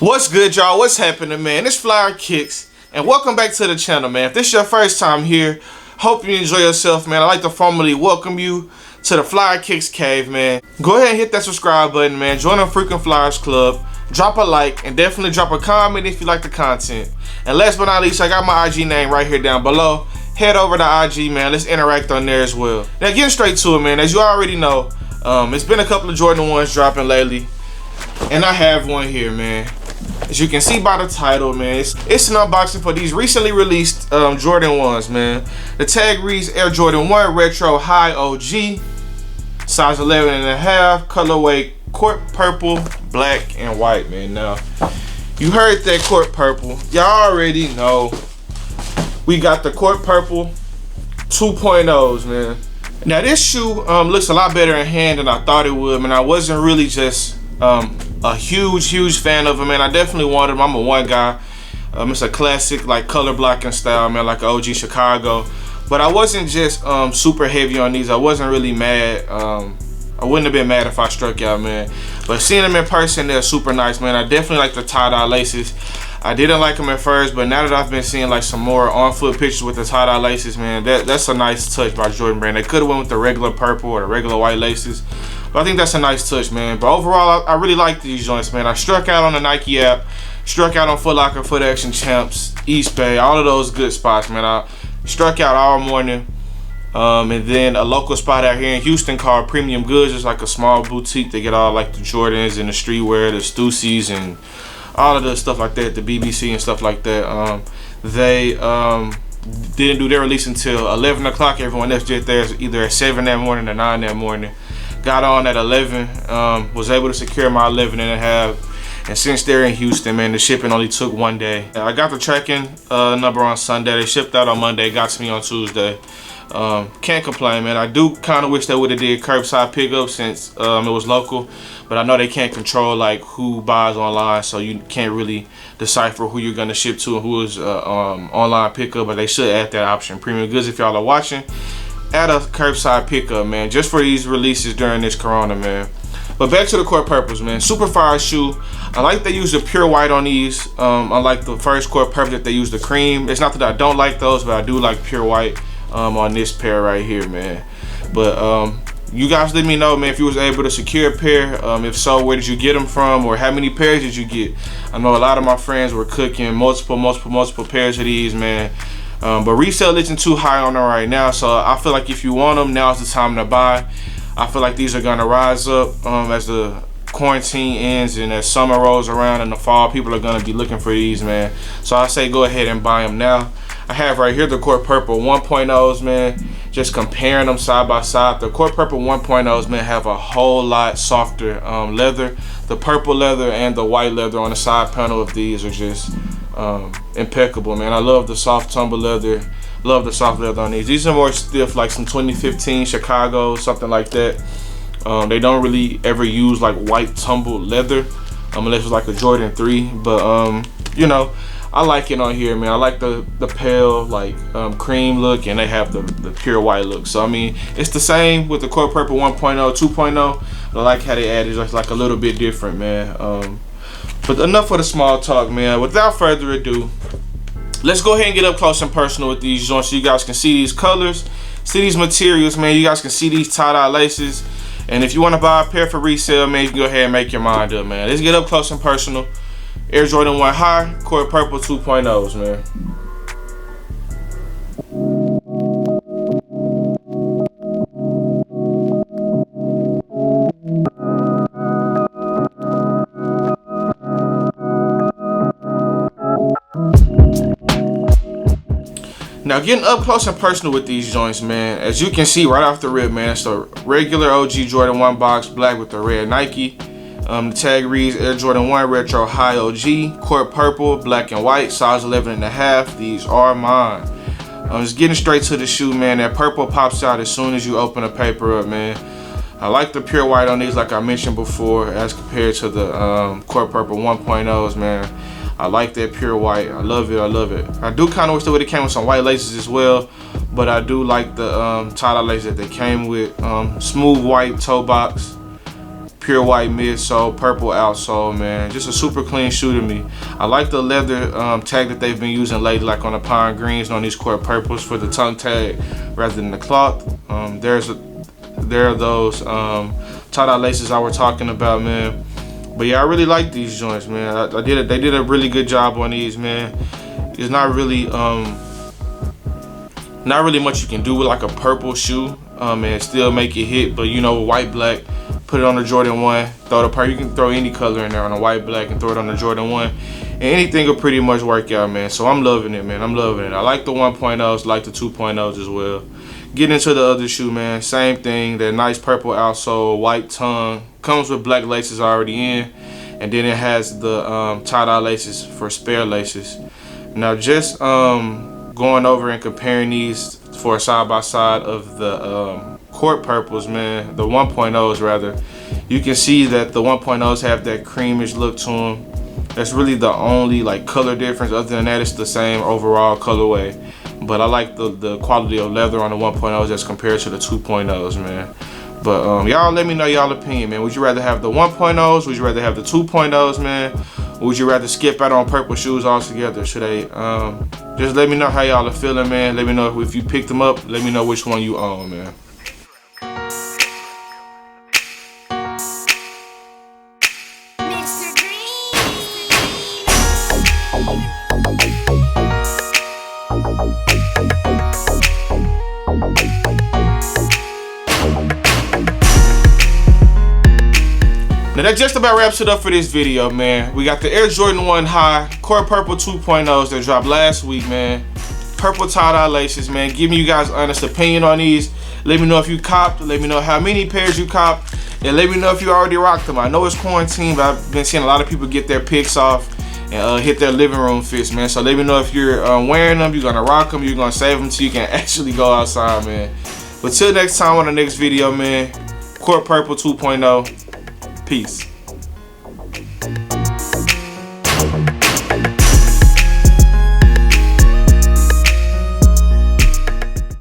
What's good, y'all? What's happening, man? It's FLYEERRKicks, and welcome back to the channel, man. If this is your first time here, hope you enjoy yourself, man. I'd like to formally welcome you to the FLYEERRKicks cave, man. Go ahead and hit that subscribe button, man. Join the freaking Flyers Club. Drop a like, and definitely drop a comment if you like the content. And last but not least, I got my IG name right here down below. Head over to IG, man. Let's interact on there as well. Now, getting straight to it, man. As you already know, it's been a couple of Jordan 1s dropping lately, and I have one here, man. As you can see by the title, man, it's an unboxing for these recently released Jordan 1s, man. The tag reads Air Jordan 1 Retro High OG, size 11.5, colorway court purple, black, and white, man. Now, you heard that court purple. Y'all already know we got the court purple 2.0s, man. Now, this shoe looks a lot better in hand than I thought it would, man. I wasn't really just a huge fan of it, man. I definitely wanted them. I'm a one guy. It's a classic, like, color blocking style, man, like OG Chicago. But I wasn't just super heavy on these. I wasn't really mad. I wouldn't have been mad if I struck out, man. But seeing them in person, they're super nice, man. I definitely like the tie-dye laces. I didn't like them at first, but now that I've been seeing like some more on-foot pictures with the tie-dye laces, man, that's a nice touch by Jordan brand. They could have went with the regular purple or the regular white laces, but I think that's a nice touch, man. But overall, I really like these joints, man. I struck out on the Nike app, struck out on Foot Locker, Foot Action Champs, East Bay, all of those good spots, man. I struck out all morning. And then a local spot out here in Houston called Premium Goods. It's like a small boutique. They get all like the Jordans and the streetwear, the Stussies, and all of the stuff like that, the BBC and stuff like that. They didn't do their release until 11 o'clock. Everyone else did theirs either at 7 that morning or 9 that morning. Got on at 11, was able to secure my 11.5. And since they're in Houston, man, the shipping only took 1 day. I got the tracking number on Sunday. They shipped out on Monday, got to me on Tuesday. Can't complain, man. I do kind of wish they would have did curbside pickup since it was local, but I know they can't control like who buys online, so you can't really decipher who you're gonna ship to and who is online pickup. But they should add that option. Premium Goods, if y'all are watching, add a curbside pickup, man, just for these releases during this corona, man. But back to the court purples, man. Super fire shoe. I like they use the pure white on these. Unlike the first court purple that they use the cream. It's not that I don't like those, but I do like pure white on this pair right here, man. But you guys let me know, man, if you was able to secure a pair. If so, where did you get them from, or how many pairs did you get? I know a lot of my friends were cooking multiple pairs of these, man. But resale isn't too high on them right now, so I feel like if you want them, now's the time to buy. I feel like these are gonna rise up as the quarantine ends and as summer rolls around in the fall. People are gonna be looking for these, man. So I say go ahead and buy them now. I have right here the court purple 1.0s, man. Just comparing them side by side. The court purple 1.0s, man, have a whole lot softer leather. The purple leather and the white leather on the side panel of these are just impeccable, man. I love the soft tumble leather. Love the soft leather on these. These are more stiff, like some 2015 Chicago, something like that. They don't really ever use like white tumbled leather unless it's like a Jordan 3. But you know, I like it on here, man. I like the pale like cream look, and they have the pure white look. So I mean, it's the same with the court purple 1.0, 2.0. But I like how they added just like a little bit different, man. But enough for the small talk, man. Without further ado, let's go ahead and get up close and personal with these joints so you guys can see these colors, see these materials, man. You guys can see these tie-dye laces. And if you want to buy a pair for resale, man, you can go ahead and make your mind up, man. Let's get up close and personal. Air Jordan 1 High, court purple 2.0s, man. Now, getting up close and personal with these joints, man, as you can see right off the rip, man, it's the regular OG Jordan 1 box, black with the red Nike. The tag reads Air Jordan 1 Retro High OG, court purple, black and white, size 11.5. These are mine. I'm just getting straight to the shoe, man. That purple pops out as soon as you open the paper up, man. I like the pure white on these, like I mentioned before, as compared to the court purple 1.0s, man. I like that pure white. I love it. I love it. I do kind of wish they would have came with some white laces as well, but I do like the tie-dye laces that they came with. Smooth white toe box. pure white midsole, purple outsole, man. Just a super clean shoe to me. I like the leather tag that they've been using lately, like on the pine greens and on these court purples for the tongue tag rather than the cloth. There are those tie-dye laces I was talking about, man. But yeah, I really like these joints, man. They did a really good job on these, man. It's not really much you can do with like a purple shoe, and still make it hit. But you know, white, black, put it on the Jordan 1, throw the purple. You can throw any color in there on a white, black, and throw it on the Jordan 1, and anything will pretty much work out, man. So I'm loving it, man. I'm loving it. I like the 1.0s, like the 2.0s as well. Getting into the other shoe, man, same thing. That nice purple outsole, white tongue, comes with black laces already in, and then it has the tie-dye laces for spare laces. Now, just going over and comparing these for a side-by-side of the court purples, man, the 1.0s rather, you can see that the 1.0s have that creamish look to them. That's really the only like color difference. Other than that, it's the same overall colorway. But I like the quality of leather on the 1.0s as compared to the 2.0s, man. But y'all let me know y'all opinion, man. Would you rather have the 1.0s? Would you rather have the 2.0s, man? Or would you rather skip out on purple shoes altogether? Should they just let me know how y'all are feeling, man. Let me know if you picked them up. Let me know which one you own, man. Now that just about wraps it up for this video, man. We got the Air Jordan 1 High Court Purple 2.0s that dropped last week, man. Purple tie-dye laces, man. Give me you guys honest opinion on these. Let me know if you copped. Let me know how many pairs you copped. And let me know if you already rocked them. I know it's quarantine, but I've been seeing a lot of people get their pics off and hit their living room fits, man. So let me know if you're wearing them, you're gonna rock them, you're gonna save them till you can actually go outside, man. But till next time on the next video, man. Court Purple 2.0. Peace.